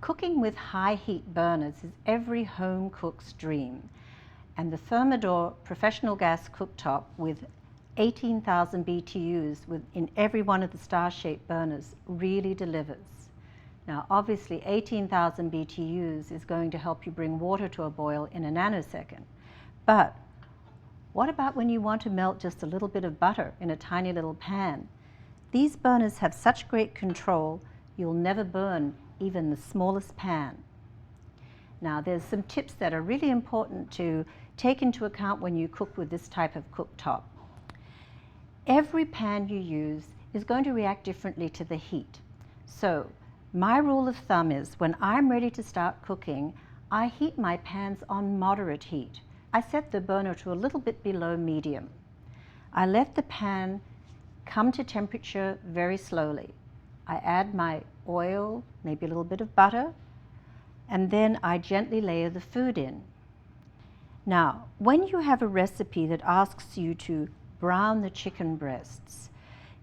Cooking with high heat burners is every home cook's dream, and the Thermador professional gas cooktop with 18,000 BTUs in every one of the star-shaped burners really delivers. Now obviously 18,000 BTUs is going to help you bring water to a boil in a nanosecond, but what about when you want to melt just a little bit of butter in a tiny little pan? These burners have such great control, you'll never burn even the smallest pan. Now there's some tips that are really important to take into account when you cook with this type of cooktop. Every pan you use is going to react differently to the heat. So my rule of thumb is when I'm ready to start cooking, I heat my pans on moderate heat. I set the burner to a little bit below medium. I let the pan come to temperature very slowly. I add my oil, maybe a little bit of butter, and then I gently layer the food in. Now, when you have a recipe that asks you to brown the chicken breasts,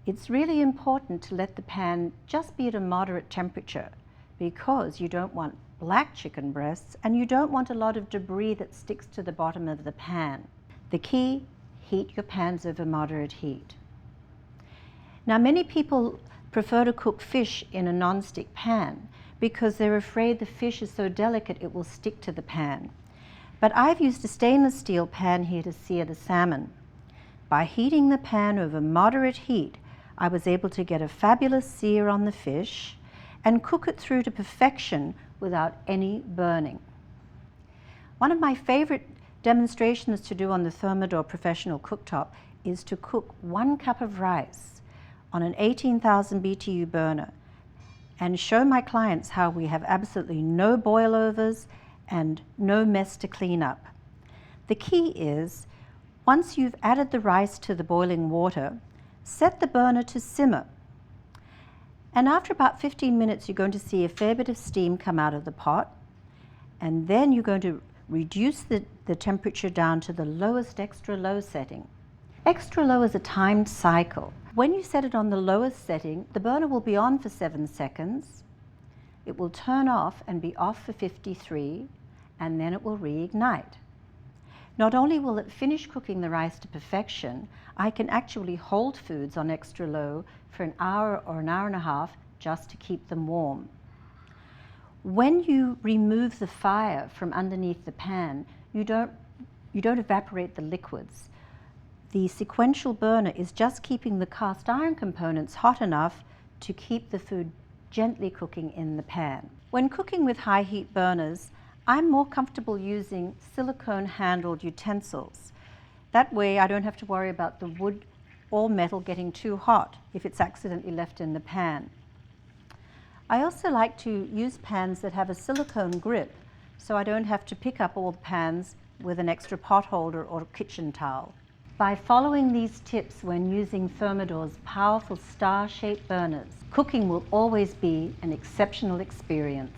it's really important to let the pan just be at a moderate temperature because you don't want black chicken breasts and you don't want a lot of debris that sticks to the bottom of the pan. The key, heat your pans over moderate heat. Now, many people prefer to cook fish in a non-stick pan because they're afraid the fish is so delicate it will stick to the pan. But I've used a stainless steel pan here to sear the salmon. By heating the pan over moderate heat, I was able to get a fabulous sear on the fish and cook it through to perfection without any burning. One of my favorite demonstrations to do on the Thermador professional cooktop is to cook 1 cup of rice on an 18,000 BTU burner and show my clients how we have absolutely no boilovers and no mess to clean up. The key is, once you've added the rice to the boiling water, set the burner to simmer. And after about 15 minutes, you're going to see a fair bit of steam come out of the pot, and then you're going to reduce the temperature down to the lowest extra low setting. Extra low is a timed cycle. When you set it on the lowest setting, the burner will be on for 7 seconds, it will turn off and be off for 53, and then it will reignite. Not only will it finish cooking the rice to perfection, I can actually hold foods on extra low for an hour or an hour and a half just to keep them warm. When you remove the fire from underneath the pan, you don't evaporate the liquids. The sequential burner is just keeping the cast iron components hot enough to keep the food gently cooking in the pan. When cooking with high heat burners, I'm more comfortable using silicone handled utensils. That way I don't have to worry about the wood or metal getting too hot if it's accidentally left in the pan. I also like to use pans that have a silicone grip so I don't have to pick up all the pans with an extra pot holder or kitchen towel. By following these tips when using Thermador's powerful star-shaped burners, cooking will always be an exceptional experience.